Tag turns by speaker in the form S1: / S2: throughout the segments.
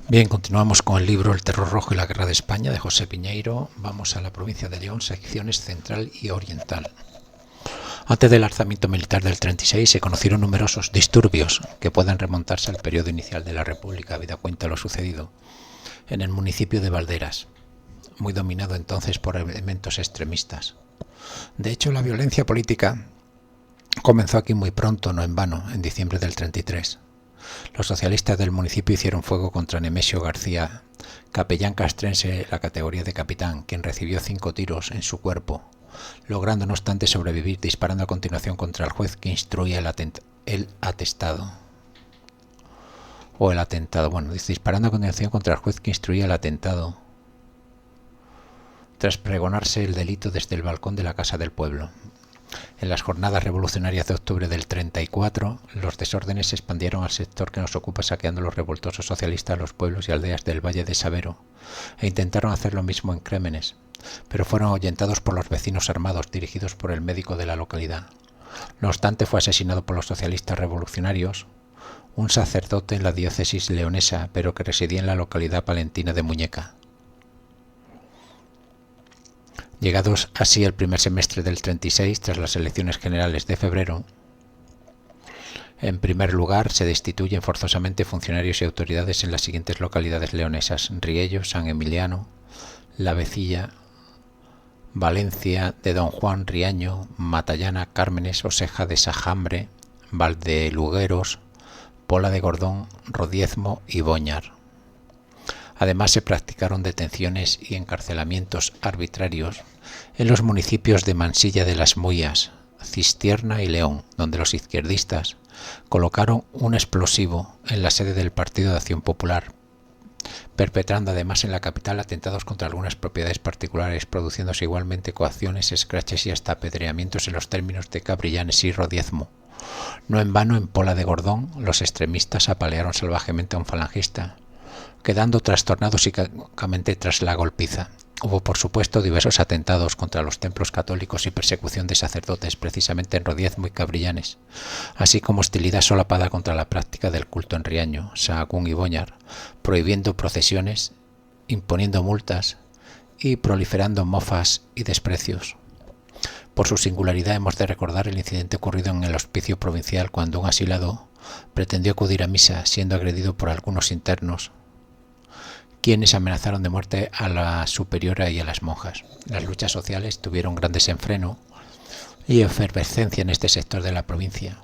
S1: Bien, continuamos con el libro El terror rojo y la guerra de España de José Piñeiro. Vamos a la provincia de León, secciones central y oriental. Antes del alzamiento militar del 36 se conocieron numerosos disturbios que pueden remontarse al periodo inicial de la República, habida cuenta lo sucedido en el municipio de Valderas, muy dominado entonces por elementos extremistas. De hecho, la violencia política comenzó aquí muy pronto, no en vano, en diciembre del 33. Los socialistas del municipio hicieron fuego contra Nemesio García, capellán castrense, la categoría de capitán, quien recibió 5 tiros en su cuerpo, logrando no obstante sobrevivir, disparando a continuación contra el juez que instruía el atestado. O el atentado, bueno, disparando a continuación contra el juez que instruía el atentado, tras pregonarse el delito desde el balcón de la Casa del Pueblo. En las jornadas revolucionarias de octubre del 34, los desórdenes se expandieron al sector que nos ocupa, saqueando los revoltosos socialistas los pueblos y aldeas del Valle de Sabero, e intentaron hacer lo mismo en Crémenes, pero fueron ahuyentados por los vecinos armados dirigidos por el médico de la localidad. No obstante, fue asesinado por los socialistas revolucionarios un sacerdote en la diócesis leonesa, pero que residía en la localidad palentina de Muñeca. Llegados así el primer semestre del 36, tras las elecciones generales de febrero, en primer lugar se destituyen forzosamente funcionarios y autoridades en las siguientes localidades leonesas: Riello, San Emiliano, La Vecilla, Valencia de Don Juan, Riaño, Matallana, Cármenes, Oseja de Sajambre, Valdelugueros, Pola de Gordón, Rodiezmo y Boñar. Además, se practicaron detenciones y encarcelamientos arbitrarios en los municipios de Mansilla de las Muyas, Cistierna y León, donde los izquierdistas colocaron un explosivo en la sede del Partido de Acción Popular, perpetrando además en la capital atentados contra algunas propiedades particulares, produciéndose igualmente coacciones, escraches y hasta apedreamientos en los términos de Cabrillanes y Rodiezmo. No en vano, en Pola de Gordón, los extremistas apalearon salvajemente a un falangista, quedando trastornado psíquicamente tras la golpiza. Hubo, por supuesto, diversos atentados contra los templos católicos y persecución de sacerdotes, precisamente en Rodiezmo y Cabrillanes, así como hostilidad solapada contra la práctica del culto en Riaño, Sahagún y Boñar, prohibiendo procesiones, imponiendo multas y proliferando mofas y desprecios. Por su singularidad hemos de recordar el incidente ocurrido en el hospicio provincial, cuando un asilado pretendió acudir a misa, siendo agredido por algunos internos, quienes amenazaron de muerte a la superiora y a las monjas. Las luchas sociales tuvieron gran desenfreno y efervescencia en este sector de la provincia,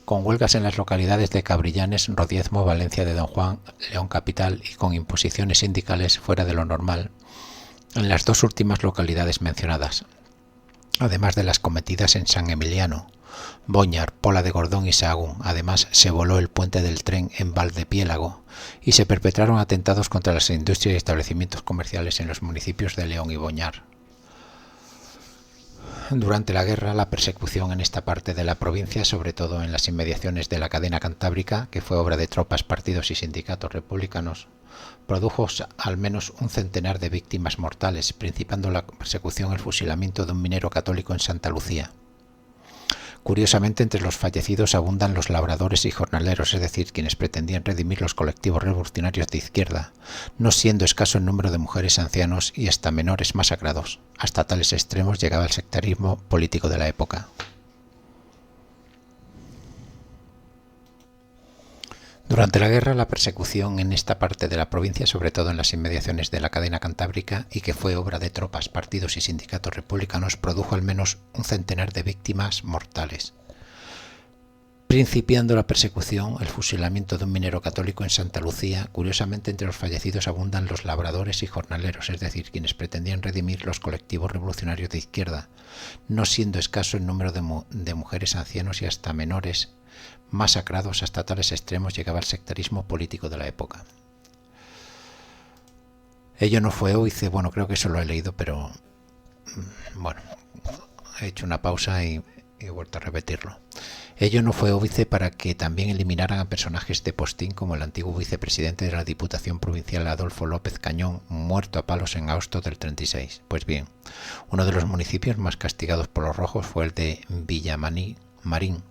S1: con huelgas en las localidades de Cabrillanes, Rodiezmo, Valencia de Don Juan, León capital, y con imposiciones sindicales fuera de lo normal en las dos últimas localidades mencionadas, además de las cometidas en San Emiliano, Boñar, Pola de Gordón y Sahagún. Además, se voló el puente del tren en Valdepiélago y se perpetraron atentados contra las industrias y establecimientos comerciales en los municipios de León y Boñar. Durante la guerra, la persecución en esta parte de la provincia, sobre todo en las inmediaciones de la cadena cantábrica, que fue obra de tropas, partidos y sindicatos republicanos, produjo al menos un centenar de víctimas mortales, principando la persecución el fusilamiento de un minero católico en Santa Lucía. Curiosamente, entre los fallecidos abundan los labradores y jornaleros, es decir, quienes pretendían redimir los colectivos revolucionarios de izquierda, no siendo escaso el número de mujeres, ancianos y hasta menores masacrados. Hasta tales extremos llegaba el sectarismo político de la época. Durante la guerra, la persecución en esta parte de la provincia, sobre todo en las inmediaciones de la cadena cantábrica, y que fue obra de tropas, partidos y sindicatos republicanos, produjo al menos un centenar de víctimas mortales. Principiando la persecución, el fusilamiento de un minero católico en Santa Lucía. Curiosamente, entre los fallecidos abundan los labradores y jornaleros, es decir, quienes pretendían redimir los colectivos revolucionarios de izquierda, no siendo escaso el número de mujeres, ancianos y hasta menores masacrados. Hasta tales extremos llegaba el sectarismo político de la época. Ello no fue óbice, bueno, creo que eso lo he leído, pero bueno, he hecho una pausa y he vuelto a repetirlo. Ello no fue óbice para que también eliminaran a personajes de postín como el antiguo vicepresidente de la Diputación Provincial Adolfo López Cañón, muerto a palos en agosto del 36. Pues bien, uno de los municipios más castigados por los rojos fue el de Villamarín,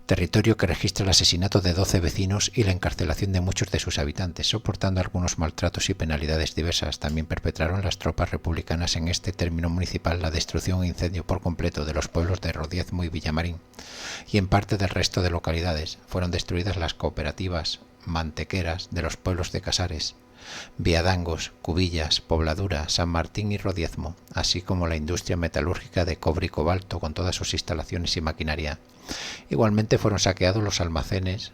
S1: territorio que registra el asesinato de 12 vecinos y la encarcelación de muchos de sus habitantes, soportando algunos maltratos y penalidades diversas. También perpetraron las tropas republicanas en este término municipal la destrucción e incendio por completo de los pueblos de Rodiezmo y Villamarín, y en parte del resto de localidades. Fueron destruidas las cooperativas mantequeras de los pueblos de Casares, Viadangos, Cubillas, Pobladura, San Martín y Rodiezmo, así como la industria metalúrgica de cobre y cobalto con todas sus instalaciones y maquinaria. Igualmente fueron saqueados los almacenes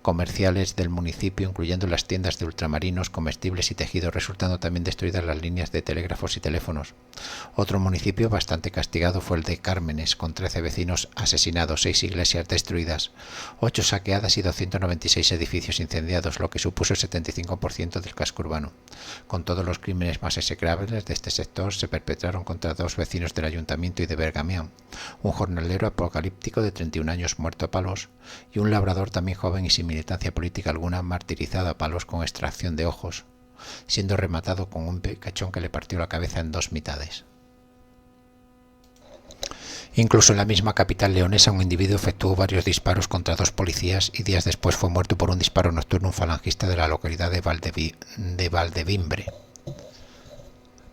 S1: comerciales del municipio, incluyendo las tiendas de ultramarinos, comestibles y tejidos, resultando también destruidas las líneas de telégrafos y teléfonos. Otro municipio bastante castigado fue el de Cármenes, con 13 vecinos asesinados, 6 iglesias destruidas, 8 saqueadas y 296 edificios incendiados, lo que supuso el 75% del casco urbano. Con todos los crímenes más execrables de este sector se perpetraron contra 2 vecinos del ayuntamiento y de Bergamián, un jornalero apocalíptico de 31 años muerto a palos y un labrador también joven y sin militancia política alguna, martirizado a palos con extracción de ojos, siendo rematado con un picachón que le partió la cabeza en 2 mitades. Incluso en la misma capital leonesa un individuo efectuó varios disparos contra 2 policías y días después fue muerto por un disparo nocturno un falangista de la localidad de Valdevimbre.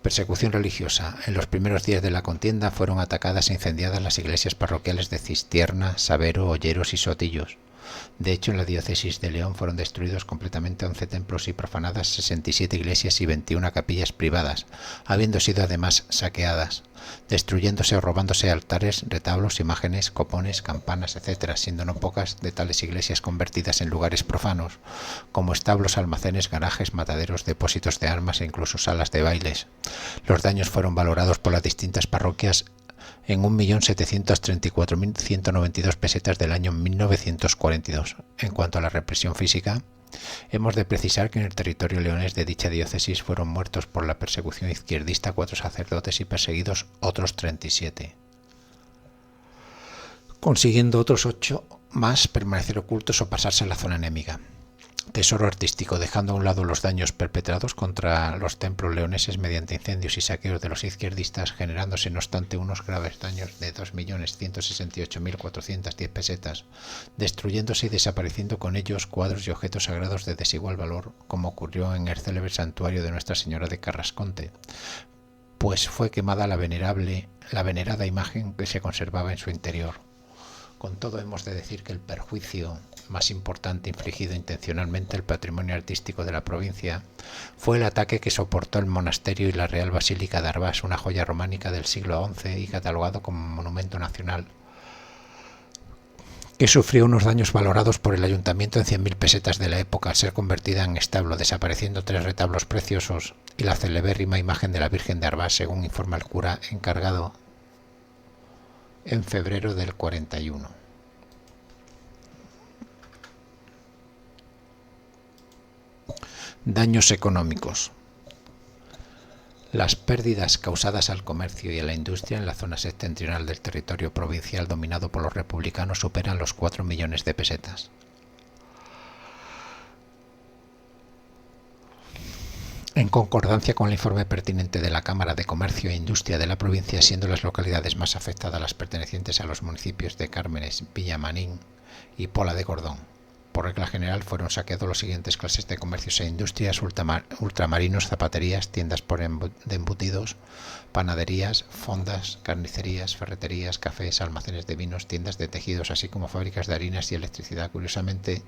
S1: Persecución religiosa. En los primeros días de la contienda fueron atacadas e incendiadas las iglesias parroquiales de Cistierna, Sabero, Olleros y Sotillos. De hecho, en la diócesis de León fueron destruidos completamente 11 templos y profanadas 67 iglesias y 21 capillas privadas, habiendo sido además saqueadas, destruyéndose o robándose altares, retablos, imágenes, copones, campanas, etc., siendo no pocas de tales iglesias convertidas en lugares profanos, como establos, almacenes, garajes, mataderos, depósitos de armas e incluso salas de bailes. Los daños fueron valorados por las distintas parroquias en 1.734.192 pesetas del año 1942. En cuanto a la represión física, hemos de precisar que en el territorio leonés de dicha diócesis fueron muertos por la persecución izquierdista 4 sacerdotes y perseguidos otros 37, consiguiendo otros 8 más permanecer ocultos o pasarse a la zona enemiga. Tesoro artístico, dejando a un lado los daños perpetrados contra los templos leoneses mediante incendios y saqueos de los izquierdistas, generándose no obstante unos graves daños de 2.168.410 pesetas, destruyéndose y desapareciendo con ellos cuadros y objetos sagrados de desigual valor, como ocurrió en el célebre santuario de Nuestra Señora de Carrasconte, pues fue quemada la venerada imagen que se conservaba en su interior. Con todo, hemos de decir que el perjuicio más importante infligido intencionalmente al patrimonio artístico de la provincia fue el ataque que soportó el monasterio y la Real Basílica de Arbás, una joya románica del siglo XI y catalogado como monumento nacional, que sufrió unos daños valorados por el ayuntamiento en 100.000 pesetas de la época al ser convertida en establo, desapareciendo 3 retablos preciosos y la celebérrima imagen de la Virgen de Arbás, según informa el cura encargado en febrero del 41. Daños económicos. Las pérdidas causadas al comercio y a la industria en la zona septentrional del territorio provincial dominado por los republicanos superan los 4 millones de pesetas. En concordancia con el informe pertinente de la Cámara de Comercio e Industria de la provincia, siendo las localidades más afectadas las pertenecientes a los municipios de Cármenes, Villamarín y Pola de Gordón. Por regla general fueron saqueados las siguientes clases de comercios e industrias: ultramarinos, zapaterías, tiendas de embutidos, panaderías, fondas, carnicerías, ferreterías, cafés, almacenes de vinos, tiendas de tejidos, así como fábricas de harinas y electricidad. Curiosamente,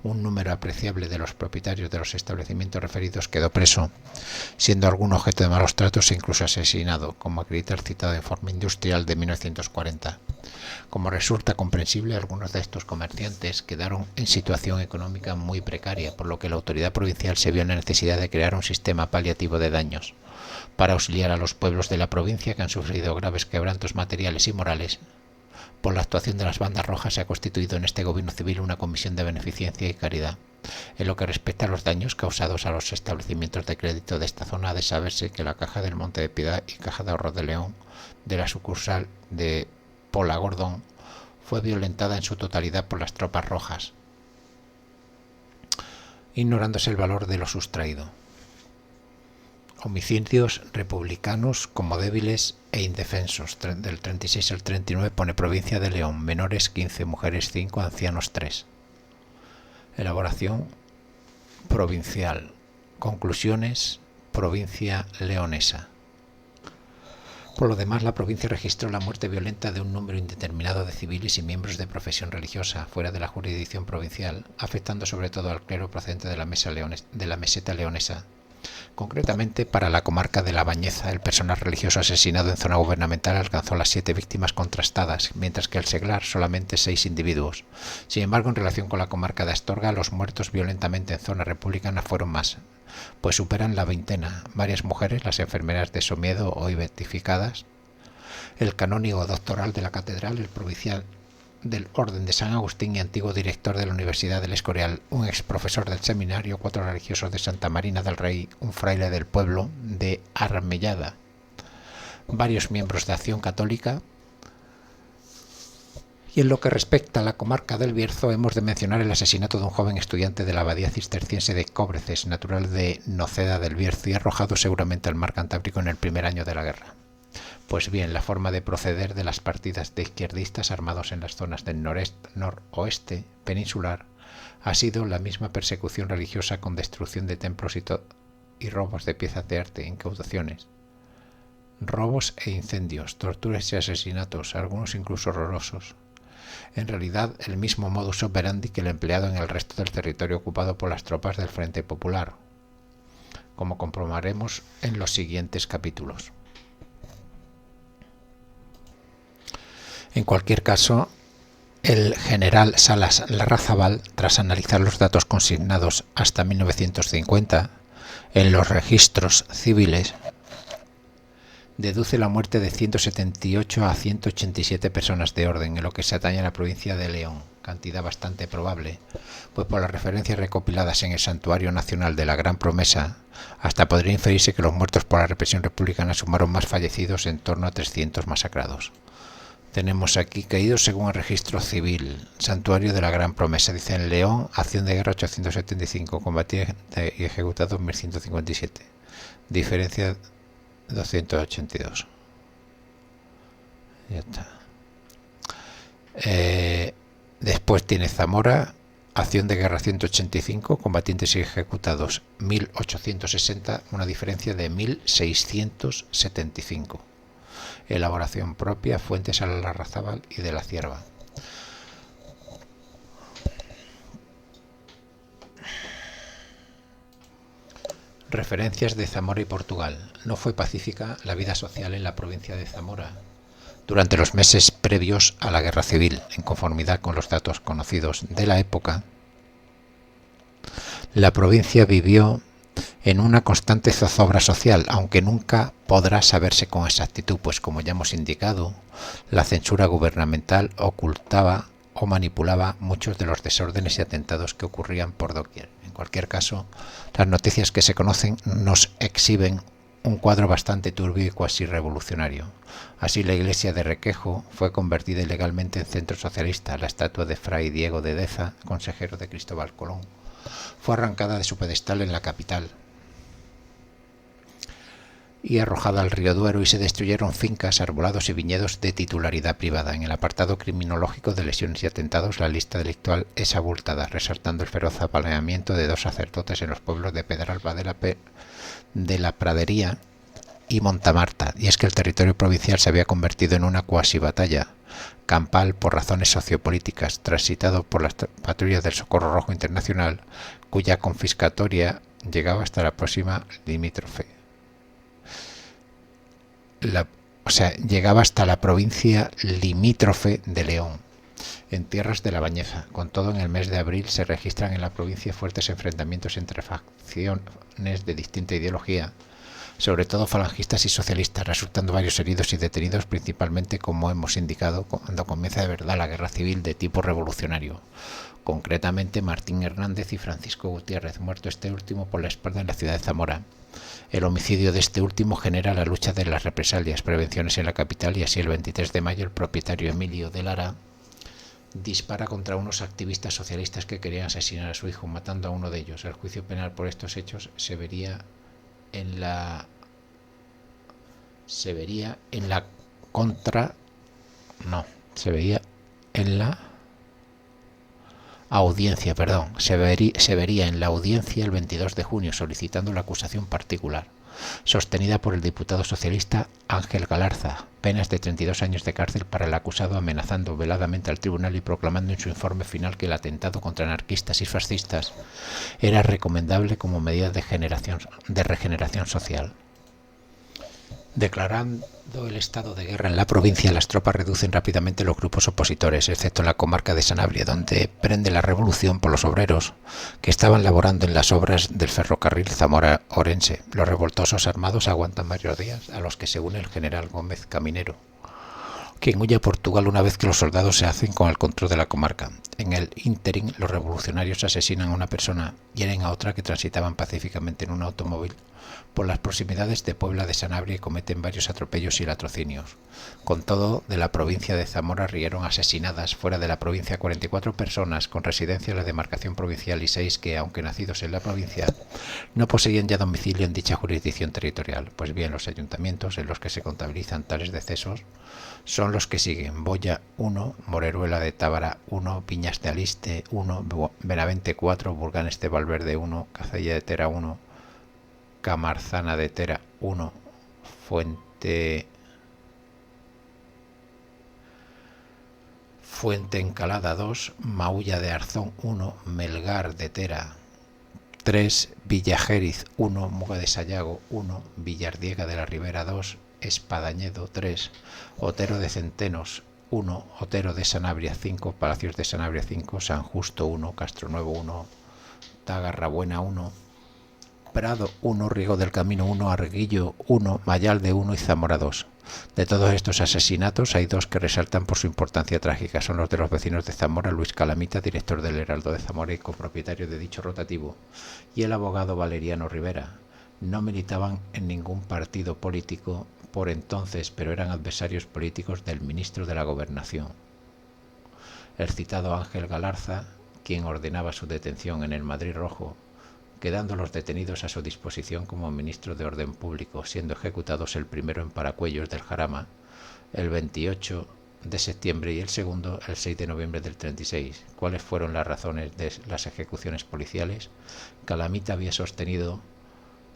S1: un número apreciable de los propietarios de los establecimientos referidos quedó preso, siendo algún objeto de malos tratos e incluso asesinado, como acredita el citado Informe Industrial de 1940. Como resulta comprensible, algunos de estos comerciantes quedaron en situación económica muy precaria, por lo que la autoridad provincial se vio en la necesidad de crear un sistema paliativo de daños para auxiliar a los pueblos de la provincia que han sufrido graves quebrantos materiales y morales. Por la actuación de las bandas rojas se ha constituido en este gobierno civil una comisión de beneficencia y caridad. En lo que respecta a los daños causados a los establecimientos de crédito de esta zona, ha de saberse que la Caja del Monte de Piedad y Caja de Ahorros de León de la sucursal de Pola Gordón fue violentada en su totalidad por las tropas rojas, ignorándose el valor de lo sustraído. homicidios republicanos como débiles e indefensos. Del 36 al 39 pone provincia de León, menores 15, mujeres 5, ancianos 3. Elaboración provincial. Conclusiones, provincia leonesa. Por lo demás, la provincia registró la muerte violenta de un número indeterminado de civiles y miembros de profesión religiosa fuera de la jurisdicción provincial, afectando sobre todo al clero procedente de la meseta leonesa. Concretamente, para la comarca de La Bañeza, el personal religioso asesinado en zona gubernamental alcanzó las 7 víctimas contrastadas, mientras que el Seglar solamente 6 individuos. Sin embargo, en relación con la comarca de Astorga, los muertos violentamente en zona republicana fueron más, pues superan la veintena. Varias mujeres, las enfermeras de Somiedo hoy beatificadas, el canónigo doctoral de la catedral, el provincial del Orden de San Agustín y antiguo director de la Universidad del Escorial, un ex profesor del seminario, 4 religiosos de Santa Marina del Rey, un fraile del pueblo de Armellada, varios miembros de Acción Católica. Y en lo que respecta a la comarca del Bierzo, hemos de mencionar el asesinato de un joven estudiante de la abadía cisterciense de Cóbreces, natural de Noceda del Bierzo y arrojado seguramente al mar Cantábrico en el primer año de la guerra. Pues bien, la forma de proceder de las partidas de izquierdistas armados en las zonas del noroeste peninsular ha sido la misma persecución religiosa con destrucción de templos y robos de piezas de arte, incautaciones, robos e incendios, torturas y asesinatos, algunos incluso horrorosos. En realidad, el mismo modus operandi que el empleado en el resto del territorio ocupado por las tropas del Frente Popular, como comprobaremos en los siguientes capítulos. En cualquier caso, el general Salas Larrazábal, tras analizar los datos consignados hasta 1950 en los registros civiles, deduce la muerte de 178 a 187 personas de orden en lo que se atañe a la provincia de León, cantidad bastante probable, pues por las referencias recopiladas en el Santuario Nacional de la Gran Promesa, hasta podría inferirse que los muertos por la represión republicana sumaron más fallecidos, en torno a 300 masacrados. Tenemos aquí caídos según el registro civil. Santuario de la Gran Promesa. Dice en León, acción de guerra 875, combatidos y ejecutados 1157. Diferencia 282. Ya está. Después tiene Zamora, acción de guerra 185, combatientes y ejecutados 1860, una diferencia de 1675. Elaboración propia, fuentes a la Larrazábal y de la Cierva. Referencias de Zamora y Portugal. No fue pacífica la vida social en la provincia de Zamora durante los meses previos a la guerra civil. En conformidad con los datos conocidos de la época, la provincia vivió en una constante zozobra social, aunque nunca podrá saberse con exactitud, pues como ya hemos indicado, la censura gubernamental ocultaba o manipulaba muchos de los desórdenes y atentados que ocurrían por doquier. En cualquier caso, las noticias que se conocen nos exhiben un cuadro bastante turbio y cuasi revolucionario. Así, la iglesia de Requejo fue convertida ilegalmente en centro socialista. La estatua de Fray Diego de Deza, consejero de Cristóbal Colón, fue arrancada de su pedestal en la capital y arrojada al río Duero, y se destruyeron fincas, arbolados y viñedos de titularidad privada. En el apartado criminológico de lesiones y atentados, la lista delictual es abultada, resaltando el feroz apaleamiento de 2 sacerdotes en los pueblos de Pedralba de la Pradería y Montamarta. Y es que el territorio provincial se había convertido en una cuasi batalla campal por razones sociopolíticas, transitado por las patrullas del Socorro Rojo Internacional, cuya confiscatoria llegaba hasta la próxima limítrofe. Llegaba hasta la provincia limítrofe de León, en tierras de La Bañeza. Con todo, en el mes de abril se registran en la provincia fuertes enfrentamientos entre facciones de distinta ideología, sobre todo falangistas y socialistas, resultando varios heridos y detenidos, principalmente, como hemos indicado, cuando comienza de verdad la guerra civil de tipo revolucionario. Concretamente, Martín Hernández y Francisco Gutiérrez, muerto este último por la espalda en la ciudad de Zamora. El homicidio de este último genera la lucha de las represalias, prevenciones en la capital, y así el 23 de mayo el propietario Emilio de Lara dispara contra unos activistas socialistas que querían asesinar a su hijo, matando a uno de ellos. El juicio penal por estos hechos se vería en la se vería en la contra... No, se veía en la audiencia, perdón, se vería en la audiencia el 22 de junio solicitando la acusación particular, sostenida por el diputado socialista Ángel Galarza, penas de 32 años de cárcel para el acusado, amenazando veladamente al tribunal y proclamando en su informe final que el atentado contra anarquistas y fascistas era recomendable como medida de regeneración social. Declarando el estado de guerra en la provincia, las tropas reducen rápidamente los grupos opositores, excepto en la comarca de Sanabria, donde prende la revolución por los obreros que estaban laborando en las obras del ferrocarril Zamora-Orense. Los revoltosos armados aguantan varios días, a los que se une el general Gómez Caminero, quien huye a Portugal una vez que los soldados se hacen con el control de la comarca. En el ínterin, los revolucionarios asesinan a una persona, hieren a otra que transitaban pacíficamente en un automóvil por las proximidades de Puebla de Sanabria y cometen varios atropellos y latrocinios. Con todo, de la provincia de Zamora rieron asesinadas fuera de la provincia 44 personas con residencia en la demarcación provincial y 6 que, aunque nacidos en la provincia, no poseían ya domicilio en dicha jurisdicción territorial. Pues bien, los ayuntamientos en los que se contabilizan tales decesos son los que siguen: Boya 1, Moreruela de Tábara 1, Viñas de Aliste 1, Benavente 4, Burganes de Valverde 1, Cazalla de Tera 1, Camarzana de Tera 1, Fuente Encalada 2, Maulla de Arzón 1, Melgar de Tera 3, Villajériz 1, Muga de Sayago 1, Villardiega de la Ribera 2, Espadañedo 3, Otero de Centenos 1, Otero de Sanabria 5, Palacios de Sanabria 5, San Justo 1, Castronuevo 1, Tagarrabuena 1, Prado 1, Riego del Camino 1, Arguillo 1, Mayalde 1 y Zamora 2. De todos estos asesinatos hay dos que resaltan por su importancia trágica. Son los de los vecinos de Zamora, Luis Calamita, director del Heraldo de Zamora y copropietario de dicho rotativo, y el abogado Valeriano Rivera. No militaban en ningún partido político por entonces, pero eran adversarios políticos del ministro de la Gobernación, el citado Ángel Galarza, quien ordenaba su detención en el Madrid Rojo, quedando los detenidos a su disposición como ministro de Orden Público, siendo ejecutados el primero en Paracuellos del Jarama el 28 de septiembre y el segundo el 6 de noviembre del 36. ¿Cuáles fueron las razones de las ejecuciones policiales? Calamita había sostenido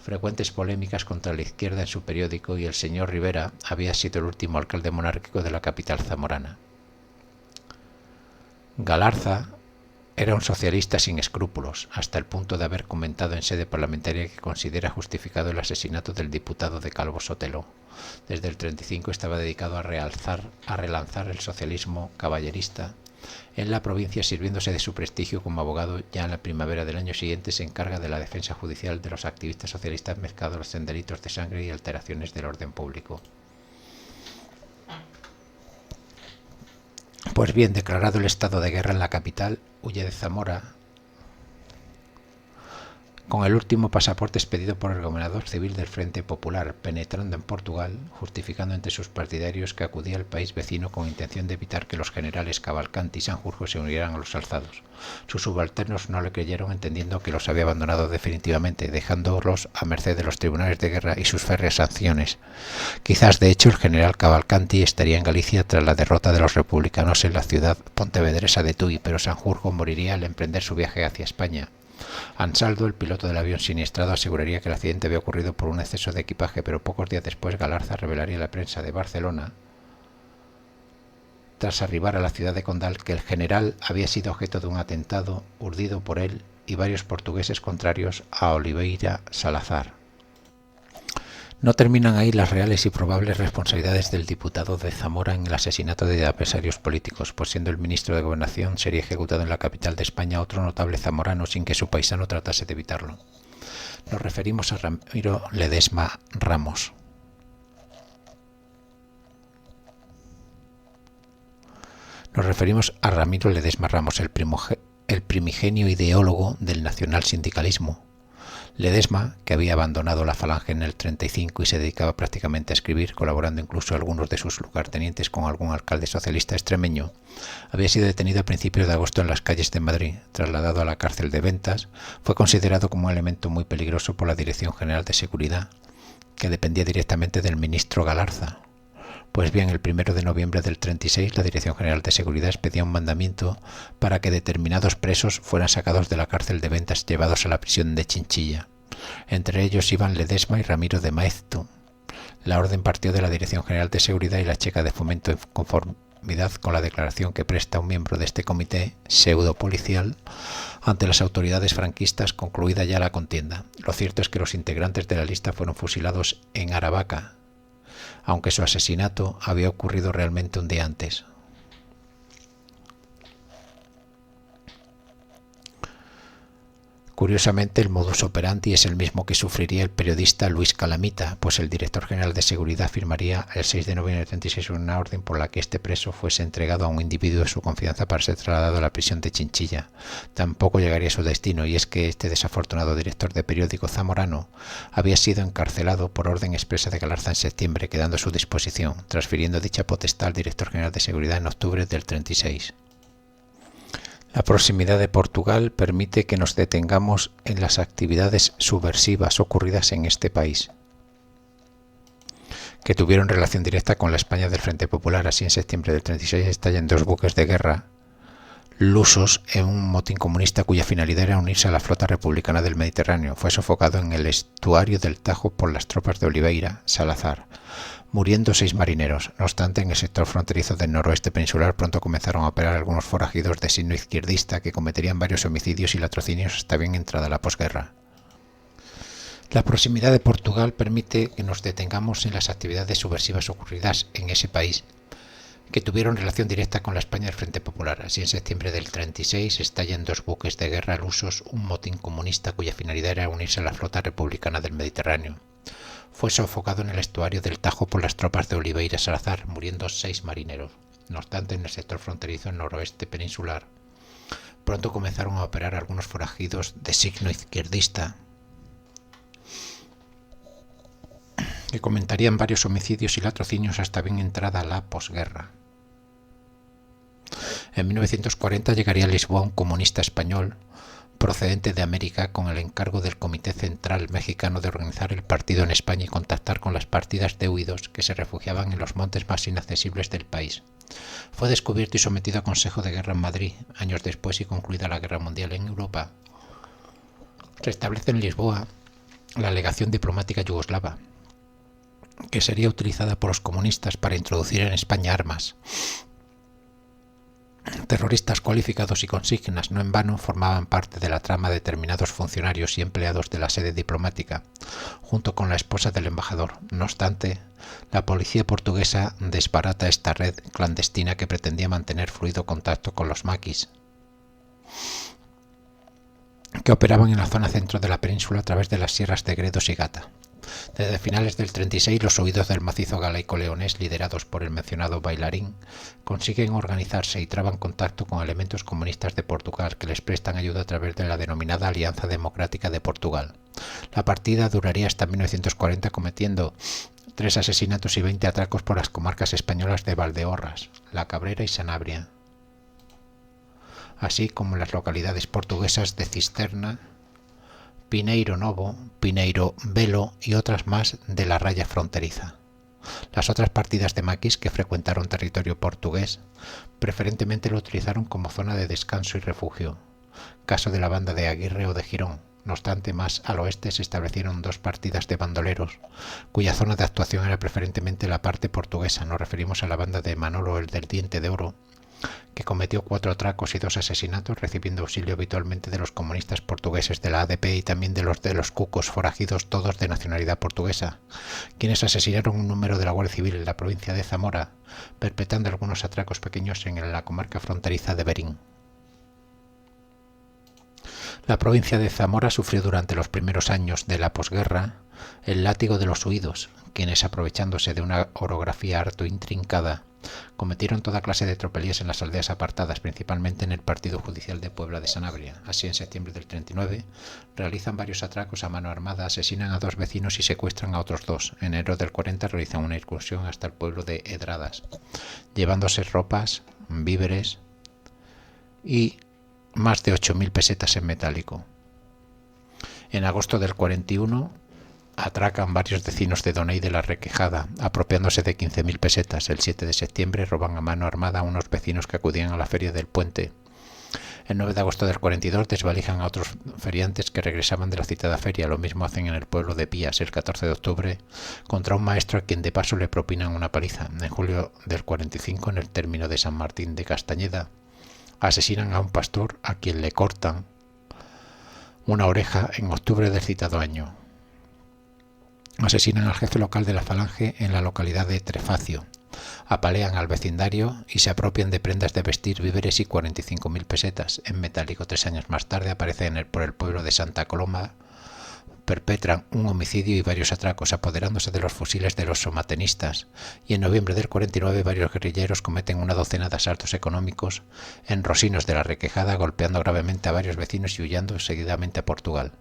S1: frecuentes polémicas contra la izquierda en su periódico y el señor Rivera había sido el último alcalde monárquico de la capital zamorana. Galarza era un socialista sin escrúpulos, hasta el punto de haber comentado en sede parlamentaria que considera justificado el asesinato del diputado de Calvo Sotelo. Desde el 35 estaba dedicado a relanzar el socialismo caballerista en la provincia, sirviéndose de su prestigio como abogado. Ya en la primavera del año siguiente se encarga de la defensa judicial de los activistas socialistas mezclados en delitos de sangre y alteraciones del orden público. Pues bien, declarado el estado de guerra en la capital, huye de Zamora con el último pasaporte expedido por el gobernador civil del Frente Popular, penetrando en Portugal, justificando entre sus partidarios que acudía al país vecino con intención de evitar que los generales Cavalcanti y Sanjurjo se unieran a los alzados. Sus subalternos no le creyeron, entendiendo que los había abandonado definitivamente, dejándolos a merced de los tribunales de guerra y sus férreas sanciones. Quizás, de hecho, el general Cavalcanti estaría en Galicia tras la derrota de los republicanos en la ciudad pontevedresa de Tui, pero Sanjurjo moriría al emprender su viaje hacia España. Ansaldo, el piloto del avión siniestrado, aseguraría que el accidente había ocurrido por un exceso de equipaje, pero pocos días después Galarza revelaría a la prensa de Barcelona, tras arribar a la ciudad de Condal, que el general había sido objeto de un atentado urdido por él y varios portugueses contrarios a Oliveira Salazar. No terminan ahí las reales y probables responsabilidades del diputado de Zamora en el asesinato de adversarios políticos, pues siendo el ministro de Gobernación sería ejecutado en la capital de España otro notable zamorano sin que su paisano tratase de evitarlo. Nos referimos a Ramiro Ledesma Ramos. El primigenio ideólogo del nacionalsindicalismo. Ledesma, que había abandonado la Falange en el 35 y se dedicaba prácticamente a escribir, colaborando incluso algunos de sus lugartenientes con algún alcalde socialista extremeño, había sido detenido a principios de agosto en las calles de Madrid. Trasladado a la cárcel de Ventas, fue considerado como un elemento muy peligroso por la Dirección General de Seguridad, que dependía directamente del ministro Galarza. Pues bien, el 1 de noviembre del 36, la Dirección General de Seguridad expedía un mandamiento para que determinados presos fueran sacados de la cárcel de Ventas y llevados a la prisión de Chinchilla. Entre ellos iban Ledesma y Ramiro de Maeztu. La orden partió de la Dirección General de Seguridad y la Checa de Fomento en conformidad con la declaración que presta un miembro de este comité pseudo-policial ante las autoridades franquistas concluida ya la contienda. Lo cierto es que los integrantes de la lista fueron fusilados en Aravaca, aunque su asesinato había ocurrido realmente un día antes. Curiosamente, el modus operandi es el mismo que sufriría el periodista Luis Calamita, pues el director general de seguridad firmaría el 6 de noviembre de 36 una orden por la que este preso fuese entregado a un individuo de su confianza para ser trasladado a la prisión de Chinchilla. Tampoco llegaría a su destino, y es que este desafortunado director de periódico zamorano había sido encarcelado por orden expresa de Galarza en septiembre, quedando a su disposición, transfiriendo dicha potestad al director general de seguridad en octubre del 36. La proximidad de Portugal permite que nos detengamos en las actividades subversivas ocurridas en este país, que tuvieron relación directa con la España del Frente Popular. Así, en septiembre del 36 estallan 2 buques de guerra lusos en un motín comunista cuya finalidad era unirse a la flota republicana del Mediterráneo. Fue sofocado en el estuario del Tajo por las tropas de Oliveira Salazar, muriendo 6 marineros. No obstante, en el sector fronterizo del noroeste peninsular pronto comenzaron a operar algunos forajidos de signo izquierdista que cometerían varios homicidios y latrocinios hasta bien entrada la posguerra. La proximidad de Portugal permite que nos detengamos en las actividades subversivas ocurridas en ese país, que tuvieron relación directa con la España del Frente Popular. Así, en septiembre del 36 estallan 2 buques de guerra lusos, un motín comunista cuya finalidad era unirse a la flota republicana del Mediterráneo. Fue sofocado en el estuario del Tajo por las tropas de Oliveira Salazar, muriendo 6 marineros. No obstante, en el sector fronterizo noroeste peninsular pronto comenzaron a operar algunos forajidos de signo izquierdista que comentarían varios homicidios y latrocinios hasta bien entrada la posguerra. En 1940 llegaría a Lisboa un comunista español procedente de América con el encargo del Comité Central Mexicano de organizar el partido en España y contactar con las partidas de huidos que se refugiaban en los montes más inaccesibles del país. Fue descubierto y sometido a consejo de guerra en Madrid. Años después y concluida la Guerra Mundial en Europa, restablece en Lisboa la legación diplomática yugoslava, que sería utilizada por los comunistas para introducir en España armas. Terroristas cualificados y consignas no en vano formaban parte de la trama de determinados funcionarios y empleados de la sede diplomática, junto con la esposa del embajador. No obstante, la policía portuguesa desbarata esta red clandestina que pretendía mantener fluido contacto con los maquis, que operaban en la zona centro de la península a través de las sierras de Gredos y Gata. Desde finales del 36, los huidos del macizo galaico-leonés, liderados por el mencionado Bailarín, consiguen organizarse y traban contacto con elementos comunistas de Portugal que les prestan ayuda a través de la denominada Alianza Democrática de Portugal. La partida duraría hasta 1940, cometiendo 3 asesinatos y 20 atracos por las comarcas españolas de Valdeorras, La Cabrera y Sanabria, así como en las localidades portuguesas de Cisterna, Pineiro Novo, Pineiro Belo y otras más de la raya fronteriza. Las otras partidas de maquis que frecuentaron territorio portugués preferentemente lo utilizaron como zona de descanso y refugio, caso de la banda de Aguirre o de Girón. No obstante, más al oeste se establecieron 2 partidas de bandoleros, cuya zona de actuación era preferentemente la parte portuguesa. Nos referimos a la banda de Manolo el del Diente de Oro, que cometió 4 atracos y 2 asesinatos, recibiendo auxilio habitualmente de los comunistas portugueses de la ADP y también de los cucos forajidos, todos de nacionalidad portuguesa, quienes asesinaron un número de la Guardia Civil en la provincia de Zamora, perpetrando algunos atracos pequeños en la comarca fronteriza de Berín. La provincia de Zamora sufrió durante los primeros años de la posguerra el látigo de los huidos, quienes, aprovechándose de una orografía harto intrincada, cometieron toda clase de tropelías en las aldeas apartadas, principalmente en el partido judicial de Puebla de Sanabria. Así, en septiembre del 39, realizan varios atracos a mano armada, asesinan a 2 vecinos y secuestran a otros 2. En enero del 40 realizan una incursión hasta el pueblo de Edradas, llevándose ropas, víveres y más de 8.000 pesetas en metálico. En agosto del 41 atracan varios vecinos de Doney de la Requejada, apropiándose de 15.000 pesetas. El 7 de septiembre roban a mano armada a unos vecinos que acudían a la feria del puente. El 9 de agosto del 42 desvalijan a otros feriantes que regresaban de la citada feria. Lo mismo hacen en el pueblo de Pías el 14 de octubre contra un maestro a quien de paso le propinan una paliza. En julio del 45, en el término de San Martín de Castañeda, asesinan a un pastor a quien le cortan una oreja en octubre del citado año. Asesinan al jefe local de la Falange en la localidad de Trefacio. Apalean al vecindario y se apropian de prendas de vestir, víveres y 45.000 pesetas en metálico. 3 años más tarde aparecen por el pueblo de Santa Coloma, perpetran un homicidio y varios atracos, apoderándose de los fusiles de los somatenistas, y en noviembre del 49 varios guerrilleros cometen una docena de asaltos económicos en Rosinos de la Requejada, golpeando gravemente a varios vecinos y huyendo seguidamente a Portugal.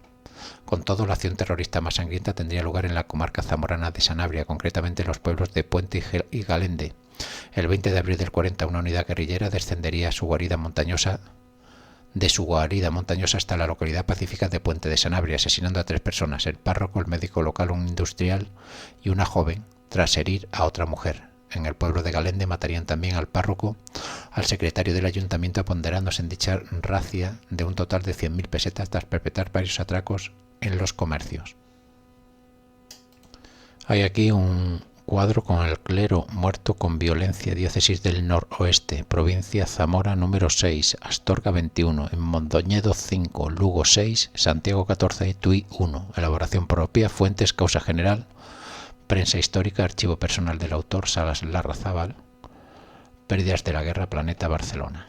S1: Con todo, la acción terrorista más sangrienta tendría lugar en la comarca zamorana de Sanabria, concretamente en los pueblos de Puente y Galende. El 20 de abril del 40, una unidad guerrillera descendería de su guarida montañosa hasta la localidad pacífica de Puente de Sanabria, asesinando a 3 personas, el párroco, el médico local, un industrial y una joven, tras herir a otra mujer. En el pueblo de Galende matarían también al párroco, al secretario del ayuntamiento, apoderándose en dicha racia de un total de 100.000 pesetas tras perpetrar varios atracos en los comercios. Hay aquí un cuadro con el clero muerto con violencia, diócesis del noroeste, provincia Zamora número 6, Astorga 21, en Mondoñedo 5, Lugo 6, Santiago 14 y Tui 1. Elaboración propia, fuentes, causa general, prensa histórica, archivo personal del autor, Salas Larrazábal, Pérdidas de la Guerra, Planeta, Barcelona.